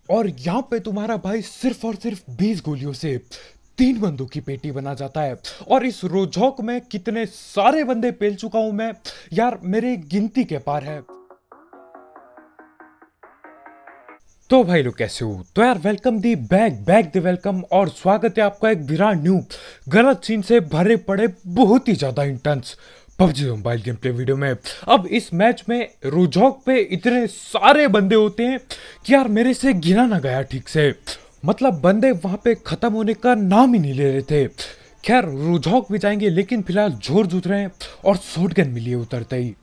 और यहाँ पे तुम्हारा भाई सिर्फ और सिर्फ 20 गोलियों से 3 बंदों की पेटी बना जाता है। और इस रोजौक में कितने सारे बंदे पेल चुका हूं मैं, यार मेरे गिनती के पार है। तो भाई लोग कैसे हो? तो यार welcome the back the welcome, और स्वागत है आपका एक ब्रांड न्यू गलत सीन से भरे पड़े बहुत ही ज्यादा intense PUBG mobile game play video में। अब इस मैच में रोजौक पे इतने सारे बंदे होते हैं कि यार मेरे से गिना ना गया ठीक से। मतलब बंदे वहां पे खत्म होने का नाम ही नहीं ले रहे थे। खैर रोजौक भी जाएंगे, लेकिन फिलहाल जोर जूझ रहे हैं और शॉटगन मिली है उतरते ही।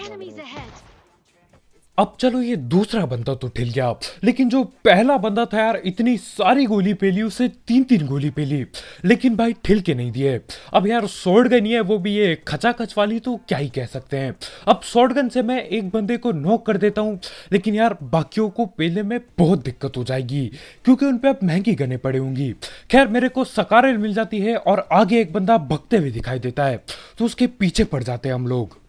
Enemies ahead. अब चलो ये दूसरा बंदा तो ठिल गया, लेकिन जो पहला बंदा था यार इतनी सारी गोली पेली, उसे 3-3 गोली पेली, लेकिन भाई ठिल के नहीं दिए। अब यार शॉटगन ही है, वो भी ये खचाखच वाली, तो क्या ही कह सकते हैं। अब शॉटगन से मैं एक बंदे को नॉक कर देता हूं, लेकिन यार बाकियों को पेलने में बहुत दिक्कत हो जाएगी क्योंकि उन पे अब महंगी गने पड़े होंगी। खैर मेरे को सकारेल मिल जाती है और आगे एक बंदा भगते हुए दिखाई देता है, तो उसके पीछे पड़ जाते हैं हम लोग।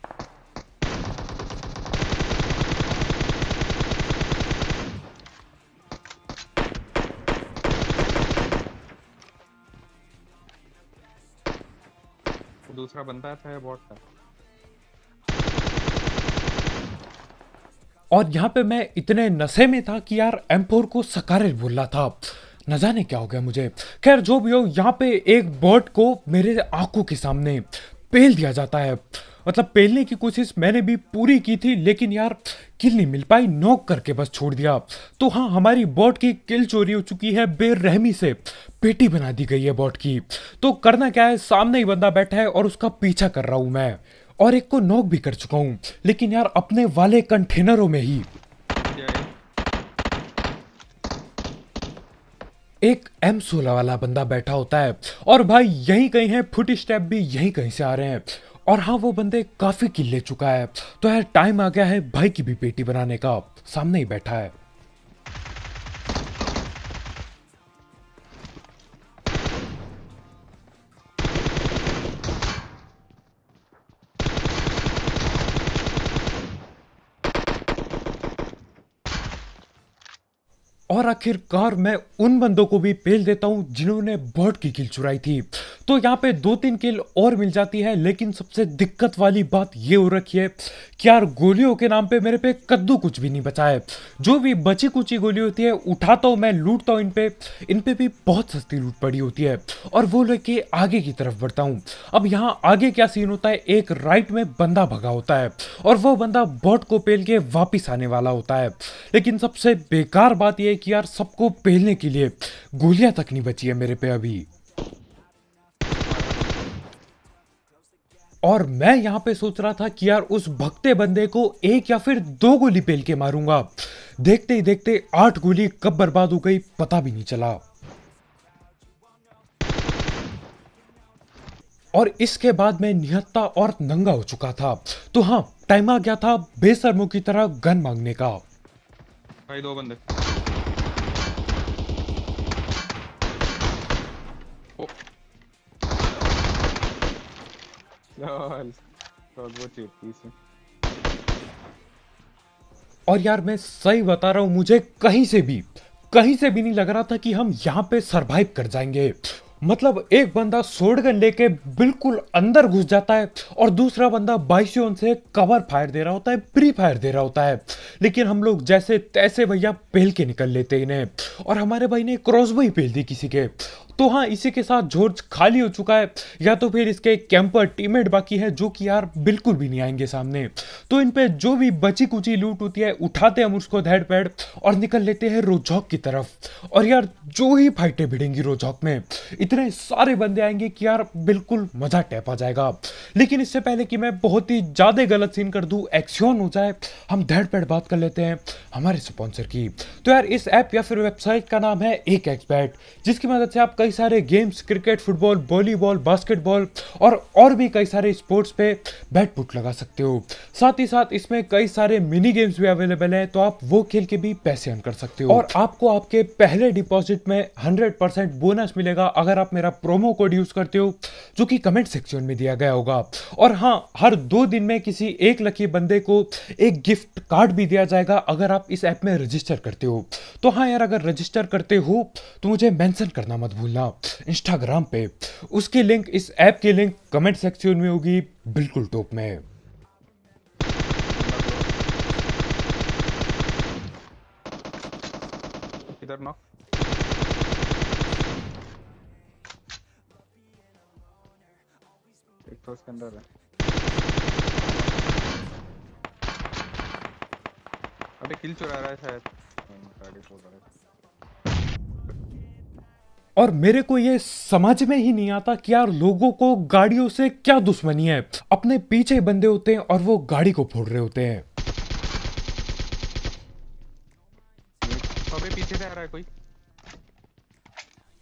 दूसरा बंदा था या बॉट था? और यहाँ पे मैं इतने नशे में था कि यार M4 को सकारेल बोल रहा था, न जाने क्या हो गया मुझे। खैर जो भी हो, यहाँ पे एक बॉट को मेरे आंखों के सामने पेल दिया जाता है। मतलब पेलने की कोशिश मैंने भी पूरी की थी, लेकिन यार किल नहीं मिल पाई, नॉक करके बस छोड़ दिया। तो हाँ, हमारी बॉट की किल चोरी हो चुकी है, बेरहमी से पेटी बना दी गई है बॉट की। तो करना क्या है, सामने ही बंदा बैठा है और उसका पीछा कर रहा हूं मैं, और एक को नॉक भी कर चुका हूं, लेकिन यार अपने वाले कंटेनरों में ही। एक M16 वाला बंदा बैठा होता है, और भाई यहीं कहीं है, फुट स्टेप भी यहीं कहीं से आ रहे हैं। और हाँ, वो बंदे काफी किल ले चुका है, तो यार टाइम आ गया है भाई की भी पेटी बनाने का। सामने ही बैठा है। और आखिरकार मैं उन बंदों को भी पेल देता हूं जिन्होंने बॉट की किल चुराई थी। तो यहाँ पे 2-3 किल और मिल जाती है, लेकिन सबसे दिक्कत वाली बात ये हो रखी है कि यार गोलियों के नाम पे मेरे पे कद्दू कुछ भी नहीं बचा है। जो भी बची कुची गोली होती है उठाता हूँ मैं, लूटता हूँ इन पे भी बहुत सस्ती लूट पड़ी होती है, और वो लेके आगे की तरफ बढ़ता हूँ। अब यहाँ आगे क्या सीन होता है, एक राइट में बंदा भगा होता है और वो बंदा बॉट को पेल के वापिस आने वाला होता है। लेकिन सबसे बेकार बात यह कि यार सबको पेलने के लिए गोलियां तक नहीं बची है मेरे पे अभी। और मैं यहां पे सोच रहा था कि यार उस भगते बंदे को 1 या फिर 2 गोली पेल के मारूंगा। देखते ही देखते 8 गोली कब बर्बाद हो गई पता भी नहीं चला। और इसके बाद मैं निहत्था और नंगा हो चुका था। तो हाँ, टाइम आ गया था बेशर्मों की तरह गन मांगने का। भाई 2 बंदे। लॉल, वो चीटी से। और यार मैं सही बता रहा हूं, मुझे कहीं से भी नहीं लग रहा था कि हम यहां पे सरवाइव कर जाएंगे। मतलब एक बंदा शॉटगन लेके बिल्कुल अंदर घुस जाता है और दूसरा बंदा बाइसियोन से कवर फायर दे रहा होता है, प्री फायर दे रहा होता है, लेकिन हम लोग जैसे तैसे भैया पेल के निकल लेते इन्हें। और हमारे भाई ने क्रॉसबो ही पेल दी किसी के। तो हाँ, इसी के साथ जॉर्ज खाली हो चुका है, या तो फिर इसके कैंपर टीममेट बाकी है जो कि यार बिल्कुल भी नहीं आएंगे सामने। तो इन पे जो भी बची कुची लूट होती है उठाते हम उसको धैड़ पैड़ और निकल लेते हैं रोजौक की तरफ। और यार जो ही फाइटें भिड़ेंगी रोजौक में, इतने सारे बंदे आएंगे कि यार बिल्कुल मजा टैप आ जाएगा। लेकिन इससे पहले कि मैं बहुत ही ज्यादा गलत सीन कर दूं, एक्शन हो जाए, हम धैड़ पैड़ बात कर लेते हैं हमारे स्पॉन्सर की। तो यार इस ऐप या फिर वेबसाइट का नाम है 1xBet, जिसकी मदद से आप कई सारे games, cricket, football, volleyball, basketball और भी कई सारे स्पोर्ट्स पे बैट पुट लगा सकते हो। साथ ही साथ इसमें कई सारे मिनी गेम्स भी अवेलेबल है, तो आप वो खेल के भी पैसे अर्न कर सकते हो। और आपको आपके पहले डिपॉजिट में 100% बोनस मिलेगा अगर आप मेरा प्रोमो कोड यूज करते हो जो कि कमेंट सेक्शन में दिया गया होगा। और हाँ, हर 2 दिन में किसी एक लकी बंदे को एक गिफ्ट कार्ड भी दिया जाएगा अगर आप इस ऐप में रजिस्टर करते हो। तो हाँ यार, अगर रजिस्टर करते हो तो मुझे मेंशन करना मत भूलना इंस्टाग्राम पे। उसकी लिंक, इस ऐप की लिंक कमेंट सेक्शन में होगी, बिल्कुल टॉप में। इधर नॉक। एक तो उसके अंदर है। अबे किल चुरा रहा है शायद। गाड़ी फोड़ रहा है। और मेरे को ये समझ में ही नहीं आता कि यार लोगों को गाड़ियों से क्या दुश्मनी है। अपने पीछे बंदे होते हैं और वो गाड़ी को फोड़ रहे होते हैं। अबे पीछे से आ रहा है कोई।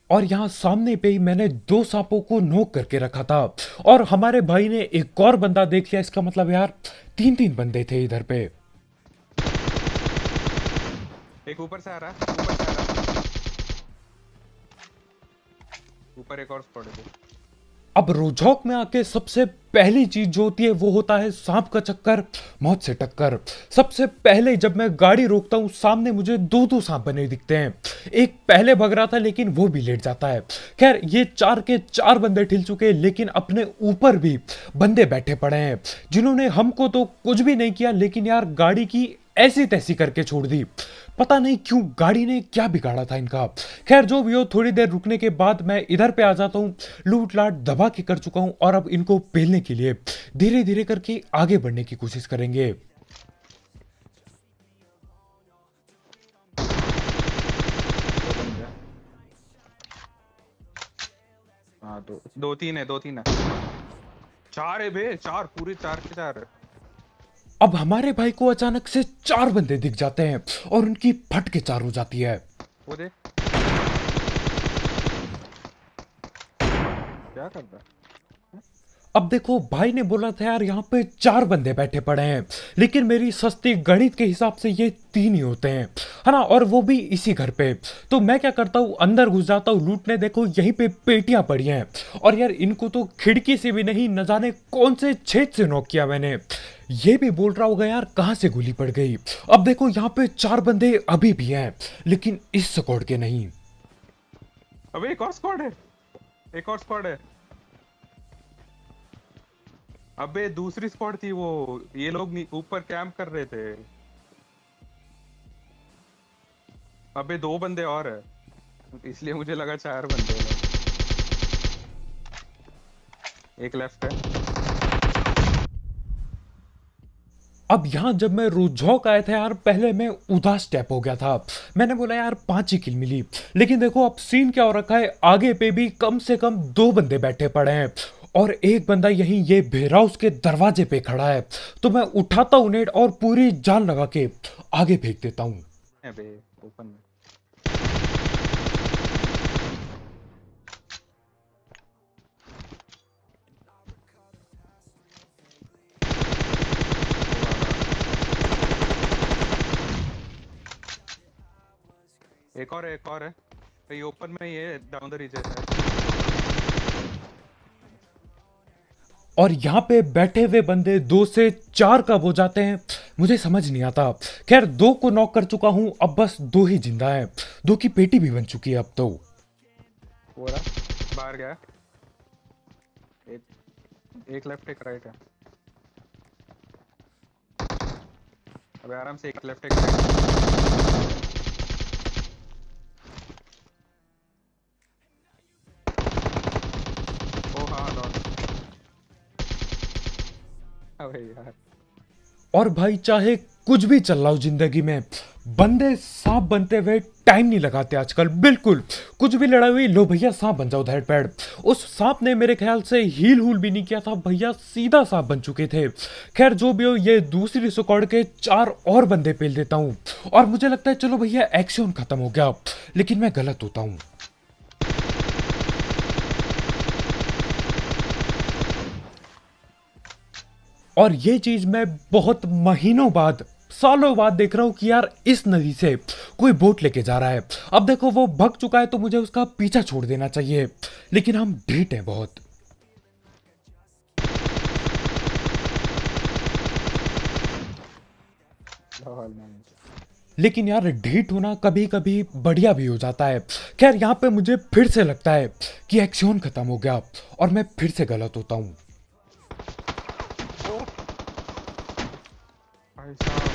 और यहाँ सामने पे ही मैंने 2 सांपों को नोक करके रखा था और हमारे भाई ने एक और बंदा देख लिया। इसका मतलब यार 3-3 बंदे थे इधर पे। एक ऊपर से आ रहा है, ऊपर से आ रहा है। ऊपर एक और स्पॉट है। अब रोजौक में आके सबसे पहली चीज जो होती है वो होता है सांप का चक्कर, मौत से टक्कर। सबसे पहले जब मैं गाड़ी रोकता हूँ सामने मुझे 2-2 सांप बने दिखते हैं। एक पहले भग रहा था लेकिन वो भी लेट जाता है। खैर ये 4 के 4 बंदे ठिल चुके हैं, लेकिन अपने ऊपर भी बंदे बैठे पड़े हैं जिन्होंने हमको तो कुछ भी नहीं किया, लेकिन यार गाड़ी की ऐसी तैसी करके छोड़ दी। पता नहीं क्यों गाड़ी ने क्या बिगाड़ा था इनका। खैर जो भी हो, थोड़ी देर रुकने के बाद मैं इधर पे आ जाता हूँ। लूट लाट दबा के कर चुका हूँ और अब इनको पेलने के लिए धीरे धीरे करके आगे बढ़ने की कोशिश करेंगे। हाँ दो तीन है 4 है बे, 4 पूरे 4 के 4 है। अब हमारे भाई को अचानक से 4 बंदे दिख जाते हैं और उनकी फट के 4 हो जाती है। वो देख क्या करता है। अब देखो भाई ने बोला था यार यहाँ पे 4 बंदे बैठे पड़े हैं, लेकिन मेरी सस्ती गणित के हिसाब से ये 3 ही होते हैं, है ना, और वो भी इसी घर पे। तो मैं क्या करता हूँ, अंदर घुस जाता हूँ लूटने। देखो यहीं पे पेटियां पड़ी हैं और यार इनको तो खिड़की से भी नहीं, न जाने कौन से छेद से नॉक किया मैंने। ये भी बोल रहा होगा यार कहाँ से गोली पड़ गई। अब देखो यहाँ पे 4 बंदे अभी भी हैं, लेकिन इस स्क्वाड के नहीं। अबे एक और स्क्वाड है, एक और स्क्वाड है। अबे दूसरी स्क्वाड थी वो, ये लोग ऊपर कैंप कर रहे थे। अबे 2 बंदे और है, इसलिए मुझे लगा 4 बंदे हैं। एक लेफ्ट है। अब यहाँ जब मैं रुझौक आया था यार, पहले मैं उदास टैप हो गया था। मैंने बोला यार 5 ही किल मिली, लेकिन देखो अब सीन क्या हो रखा है, आगे पे भी कम से कम 2 बंदे बैठे पड़े हैं और एक बंदा यहीं ये बेर हाउस के दरवाजे पे खड़ा है। तो मैं उठाता हूँ नेट और पूरी जान लगा के आगे फेंक देता हूँ। अबे ओपन में एक और है। ये ओपन में, ये डाउन द रीच है। और यहाँ पे बैठे हुए बंदे 2 से 4 कब हो जाते हैं मुझे समझ नहीं आता। खैर 2 को नॉक कर चुका हूँ, अब बस 2 ही जिंदा है। 2 की पेटी भी बन चुकी है अब तो। वो रहा बाहर गया। एक लेफ्ट एक राइट है। अबे आराम से, एक लेफ्ट एक राइट। ओ हाँ लॉस। अबे यार, और भाई चाहे कुछ भी चल रहा हो जिंदगी में, बंदे सांप बनते हुए टाइम नहीं लगाते आजकल बिल्कुल। कुछ भी लड़ाई हुई, लो भैया सांप बन जाओ धैर पैड। उस सांप ने मेरे ख्याल से हील हुल भी नहीं किया था भैया, सीधा सांप बन चुके थे। खैर जो भी हो, ये दूसरी स्क्वाड के 4 और बंदे पेल देता हूँ और मुझे लगता है चलो भैया एक्शन खत्म हो गया, लेकिन मैं गलत होता हूँ। और ये चीज मैं बहुत महीनों बाद, सालों बाद देख रहा हूं कि यार इस नदी से कोई बोट लेके जा रहा है। अब देखो वो भग चुका है तो मुझे उसका पीछा छोड़ देना चाहिए, लेकिन हम ढीठ हैं बहुत। Lol man. लेकिन यार ढीठ होना कभी कभी बढ़िया भी हो जाता है। खैर यहाँ पे मुझे फिर से लगता है कि एक्शन खत्म हो गया और मैं फिर से गलत होता हूँ। भाई साहब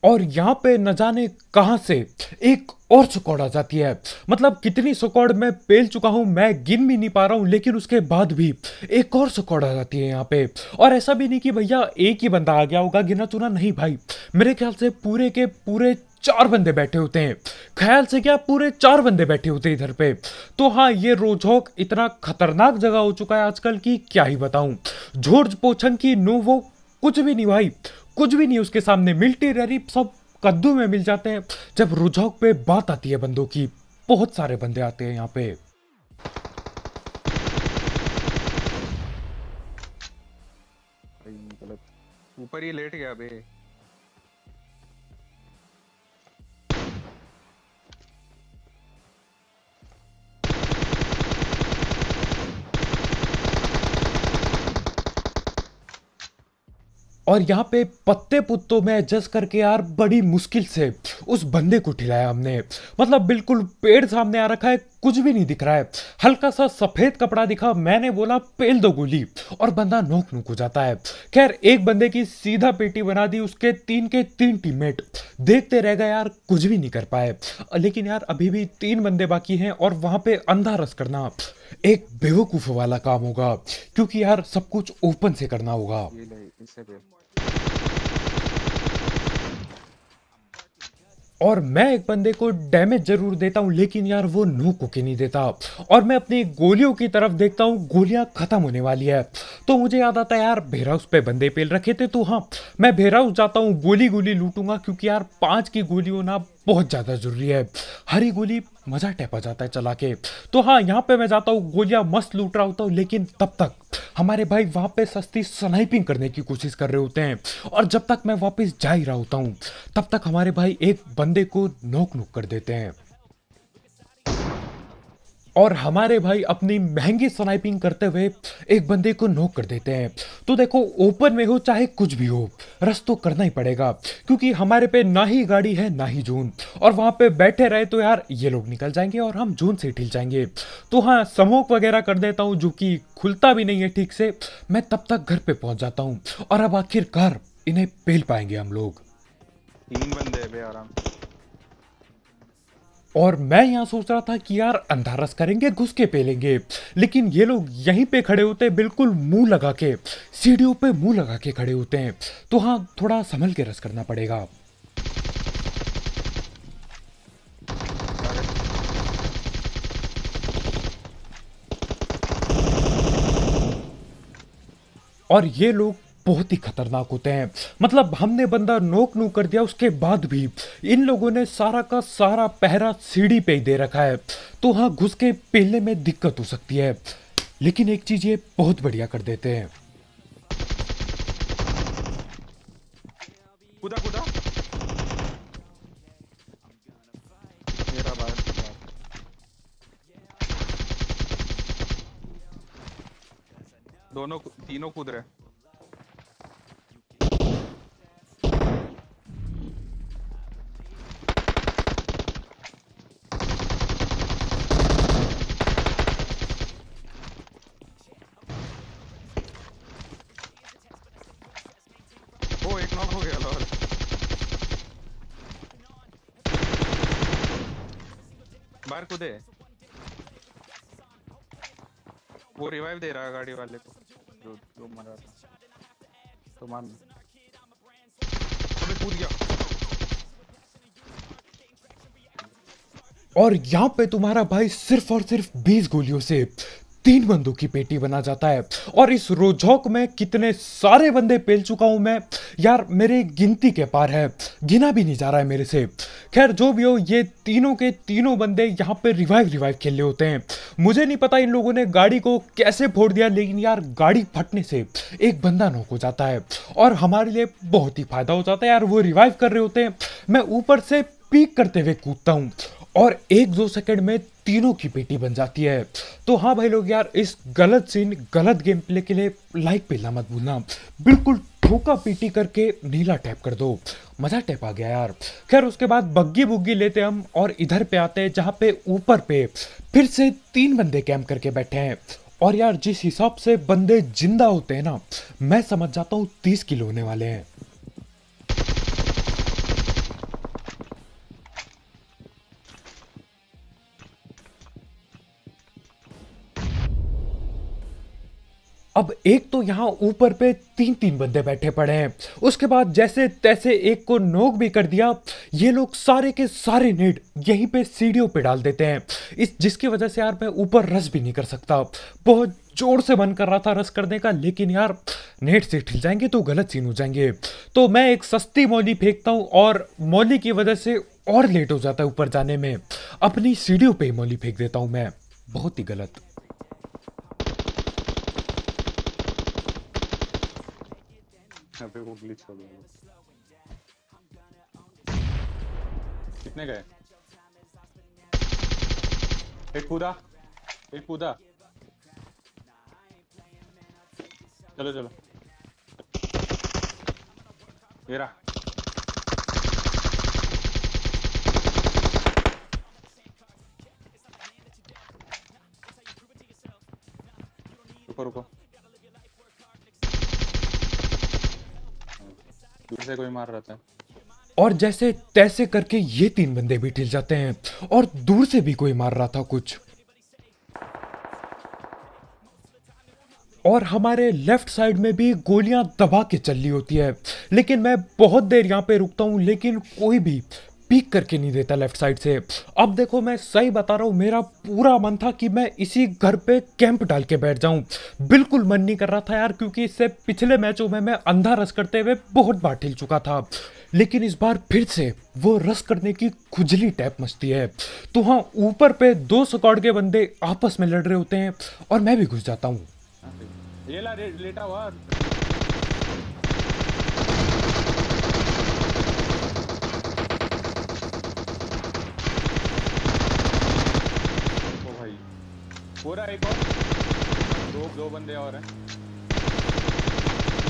और यहाँ पे न जाने कहां से एक और स्क्वाड आ जाती है। मतलब कितनी स्क्वाड मैं पेल चुका हूं मैं गिन भी नहीं पा रहा हूं, लेकिन उसके बाद भी एक और स्क्वाड आ जाती है यहाँ पे। और ऐसा भी नहीं कि भैया एक ही बंदा आ गया होगा गिना चुना, नहीं भाई, मेरे ख्याल से पूरे के पूरे 4 बंदे बैठे होते हैं। ख्याल से क्या, पूरे 4 बंदे बैठे होते हैं इधर पे। तो हाँ, ये रोजहॉक इतना खतरनाक जगह हो चुका है आजकल की क्या ही बताऊं। जॉर्ज पोछंग की नो वो कुछ भी नहीं भाई, कुछ भी नहीं उसके सामने। मिलिट्री सब कद्दू में मिल जाते हैं। जब रोजहॉक पे बात आती है बंदों की, बहुत सारे बंदे आते हैं यहाँ पे। गलत, ऊपर ही लेट गया बे। और यहाँ पे पत्ते पुत्तों में एडजस्ट करके यार बड़ी मुश्किल से उस बंदे को ठिलाया हमने। मतलब बिल्कुल पेड़ सामने आ रखा है, कुछ भी नहीं दिख रहा है, हल्का सा सफेद कपड़ा दिखा, मैंने बोला पेल दो गोली, और बंदा नोक नोक हो जाता है। खैर एक बंदे की सीधा पेटी बना दी, उसके 3 के 3 टीममेट देखते रह गए यार, कुछ भी नहीं कर पाए। लेकिन यार अभी भी 3 बंदे बाकी हैं और वहां पे अंधा रस करना एक बेवकूफ वाला काम होगा, क्योंकि यार सब कुछ ओपन से करना होगा। ये ले इससे पे। और मैं एक बंदे को डैमेज जरूर देता हूं, लेकिन यार वो नोक होके नहीं देता। और मैं अपनी गोलियों की तरफ देखता हूं, गोलियां खत्म होने वाली है। तो मुझे याद आता है यार बेर हाउस पे बंदे पेल रखे थे, तो हाँ मैं बेर हाउस जाता हूं, गोली गोली लूटूंगा, क्योंकि यार 5 की गोली होना बहुत ज्यादा जरूरी है। हरी गोली मजा टेपा जाता है चला के। तो हाँ यहाँ पे मैं जाता हूँ, गोलियां मस्त लूट रहा होता हूँ, लेकिन तब तक हमारे भाई वहां पे सस्ती स्नाइपिंग करने की कोशिश कर रहे होते हैं। और जब तक मैं वापस जा ही रहा होता हूँ, तब तक हमारे भाई एक बंदे को नोक नोक कर देते हैं। और हमारे भाई अपनी महंगी स्नाइपिंग करते हुए एक बंदे को नॉक कर देते हैं। तो देखो ओपन में हो चाहे कुछ भी हो, रस तो करना ही पड़ेगा, क्योंकि हमारे पे ना ही गाड़ी है ना ही जोन। और वहां पे बैठे रहे तो यार ये लोग निकल जाएंगे और हम जोन से हिल जाएंगे। तो हाँ स्मोक वगैरह कर देता हूँ, जो कि खुलता भी नहीं है ठीक से। मैं तब तक घर पे पहुंच जाता हूँ और अब आखिरकार इन्हें पेल पाएंगे हम लोग। 3 बंदे हैं बे आराम से। और मैं यहाँ सोच रहा था कि यार अंधारस करेंगे, घुस के पेलेंगे, लेकिन ये लोग यहीं पे खड़े होते हैं, बिल्कुल मुंह लगा के, सीढ़ियों पे मुंह लगा के खड़े होते हैं। तो हाँ थोड़ा संभल के रस करना पड़ेगा। और ये लोग बहुत ही खतरनाक होते हैं। मतलब हमने बंदा नोक नू कर दिया, उसके बाद भी इन लोगों ने सारा का सारा पहरा सीढ़ी पे ही दे रखा है। तो हाँ घुस के पेलने में दिक्कत हो सकती है, लेकिन एक चीज ये बहुत बढ़िया कर देते हैं। कूदा कूदा मेरा बात। दोनों तीनों कूद रहे। ओ एक नॉक हो गया लॉल। बाहर कूदे, वो रिवाइव दे रहा है गाड़ी वाले को जो जो मरा था। तो मान अबे कूद गया। और यहाँ पे तुम्हारा भाई सिर्फ और सिर्फ 20 गोलियों से 3 बंदों की पेटी बना जाता है। और इस रोजहॉक में कितने सारे बंदे पेल चुका हूं मैं यार, मेरे गिनती के पार है, गिना भी नहीं जा रहा है मेरे से। खैर जो भी हो, ये तीनों के तीनों बंदे यहाँ पे रिवाइव खेल रहे होते हैं। मुझे नहीं पता इन लोगों ने गाड़ी को कैसे फोड़ दिया, लेकिन यार गाड़ी फटने से एक बंदा नॉक हो जाता है और हमारे लिए बहुत ही फायदा हो जाता है यार। वो रिवाइव कर रहे होते हैं, मैं ऊपर से पीक करते हुए कूदता हूँ और 1-2 सेकंड में तीनों की पेटी बन जाती है। तो हाँ भाई लोग यार, इस गलत सीन गलत गेम प्ले के लिए लाइक पेलना मत भूलना, बिल्कुल ठोका पीटी करके नीला टैप कर दो। मजा टैप आ गया यार। खैर उसके बाद बग्गी बुग्गी लेते हम और इधर पे आते हैं जहाँ पे ऊपर पे फिर से 3 बंदे कैंप करके बैठे हैं। और यार जिस हिसाब से बंदे जिंदा होते हैं ना, मैं समझ जाता हूँ 30 किलो होने वाले हैं। अब एक तो यहाँ ऊपर पे 3-3 बंदे बैठे पड़े हैं, उसके बाद जैसे तैसे एक को नोक भी कर दिया। ये लोग सारे के सारे नेट यहीं पे सीढ़ियों पे डाल देते हैं, इस जिसकी वजह से यार मैं ऊपर रस भी नहीं कर सकता। बहुत जोर से मन कर रहा था रस करने का, लेकिन यार नेट से ठिल जाएंगे तो गलत सीन हो जाएंगे। तो मैं एक सस्ती मौली फेंकता हूँ और मौली की वजह से और लेट हो जाता है ऊपर जाने में। अपनी सीढ़ियों पे ही मौली फेंक देता हूँ मैं, बहुत ही गलत। अबे वो ग्लिच हो गया। कितने गए? एक कूदा, एक कूदा। चलो चलो, ये रहा। रुको रुको, दूर से कोई मार रहा था। और जैसे तैसे करके ये 3 बंदे भी ठिल जाते हैं और दूर से भी कोई मार रहा था कुछ। और हमारे लेफ्ट साइड में भी गोलियां दबा के चल रही होती है, लेकिन मैं बहुत देर यहाँ पे रुकता हूँ, लेकिन कोई भी पीक करके नहीं देता लेफ्ट साइड से। अब देखो मैं सही बता रहा हूँ, मेरा पूरा मन था कि मैं इसी घर पे कैंप डाल के बैठ जाऊं। बिल्कुल मन नहीं कर रहा था यार, क्योंकि इससे पिछले मैचों में मैं अंधा रस करते हुए बहुत बार ठिल चुका था, लेकिन इस बार फिर से वो रस करने की खुजली टैप मचती है। तो हाँ, ऊपर पे 2 स्क्वाड के बंदे आपस में लड़ रहे होते हैं और मैं भी घुस जाता हूँ। ये ला लेटा हुआ। ओ भाई, पूरा एक और, दो बंदे और हैं।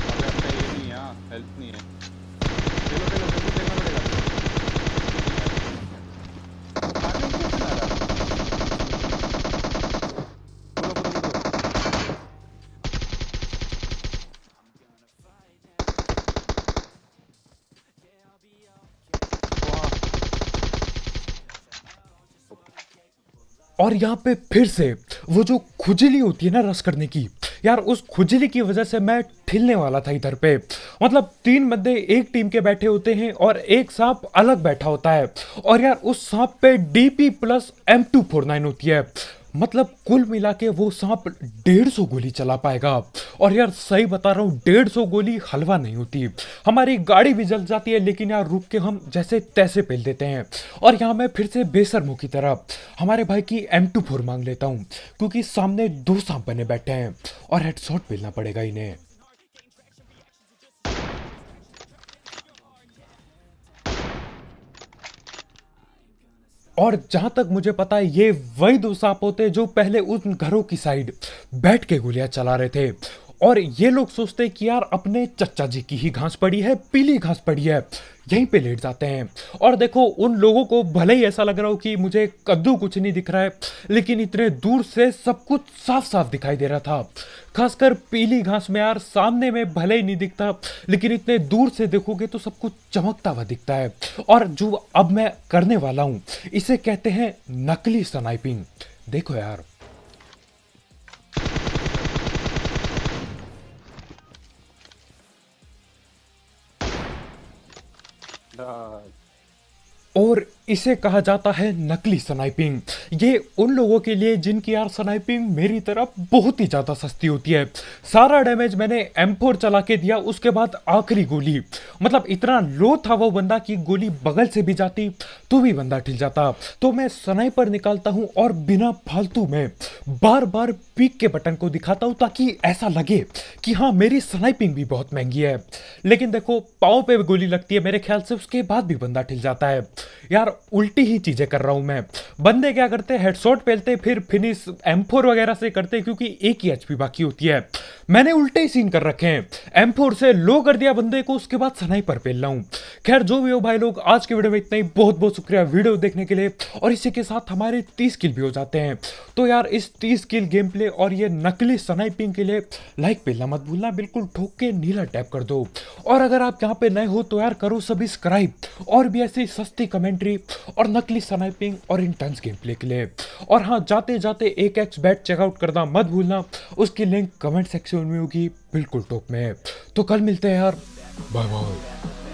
अबे अपना ये नहीं है, हेल्थ नहीं है। चलो चलो जल्दी देखना पड़ेगा। आगे क्यों चला रहा है? बोलो बोलो बोलो। और यहाँ पे फिर से वो जो खुजली होती है ना रस करने की, यार उस खुजली की वजह से मैं ठिलने वाला था इधर पे। मतलब 3 बंदे एक टीम के बैठे होते हैं और एक सांप अलग बैठा होता है, और यार उस सांप पे DP प्लस M249 होती है। मतलब कुल मिला के वो सांप 150 गोली चला पाएगा। और यार सही बता रहा हूँ, 150 गोली हलवा नहीं होती। हमारी गाड़ी भी जल जाती है, लेकिन यार रुक के हम जैसे तैसे पेल देते हैं। और यहाँ मैं फिर से बेशर्मों की तरह हमारे भाई की M24 मांग लेता हूँ, क्योंकि सामने 2 सांप बने बैठे हैं और हेडशॉट पेलना पड़ेगा इन्हें। और जहां तक मुझे पता है, ये वही 2 सांप होते हैं जो पहले उन घरों की साइड बैठ के गोलियां चला रहे थे। और ये लोग सोचते हैं कि यार अपने चचा जी की ही घास पड़ी है, पीली घास पड़ी है, यहीं पे लेट जाते हैं। और देखो उन लोगों को भले ही ऐसा लग रहा हो कि मुझे कद्दू कुछ नहीं दिख रहा है, लेकिन इतने दूर से सब कुछ साफ साफ दिखाई दे रहा था। खासकर पीली घास में यार, सामने में भले ही नहीं दिखता, लेकिन इतने दूर से देखोगे तो सब कुछ चमकता हुआ दिखता है। और जो अब मैं करने वाला हूं, इसे कहते हैं नकली स्नाइपिंग। देखो यार, और इसे कहा जाता है नकली स्नाइपिंग। ये उन लोगों के लिए जिनकी यार स्नाइपिंग मेरी तरफ बहुत ही ज़्यादा सस्ती होती है। सारा डैमेज मैंने M4 चला के दिया, उसके बाद आखिरी गोली, मतलब इतना लो था वो बंदा कि गोली बगल से भी जाती तो भी बंदा ठिल जाता। तो मैं स्नाइपर निकालता हूँ और बिना फालतू में बार बार पीक के बटन को दिखाता हूँ ताकि ऐसा लगे कि हाँ मेरी स्नाइपिंग भी बहुत महंगी है। लेकिन देखो पाँव पे भी गोली लगती है मेरे ख्याल से, उसके बाद भी बंदा ठिल जाता है। यार उल्टी ही चीजें कर रहा हूं मैं। बंदे क्या करते हैं, हेडशॉट पेलते फिर फिनिश M4 वगैरह से करते क्योंकि एक ही HP बाकी होती है। मैंने उल्टे ही सीन कर रखे हैं, M4 से लो कर दिया बंदे को, उसके बाद स्नाइपर पेल रहा हूं। खैर जो भी हो भाई लोग, आज के वीडियो में इतना ही। बहुत बहुत शुक्रिया वीडियो देखने के लिए, और इसी के साथ हमारे 30 किल भी हो जाते हैं। तो यार इस 30 किल गेम प्ले और ये नकली स्नाइपिंग के लिए लाइक पेलना मत भूलना, बिल्कुल ठोक के नीला टैप कर दो। और अगर आप यहाँ पे नए हो तो यार करो सब्सक्राइब, और भी ऐसी सस्ती कमेंट्री और नकली स्नाइपिंग और इंटेंस गेम प्ले के लिए। और हाँ, जाते जाते एक एक्स बैट चेकआउट करना मत भूलना, उसकी लिंक कमेंट सेक्शन में होगी बिल्कुल टॉप में। तो कल मिलते हैं यार, बाय बाय।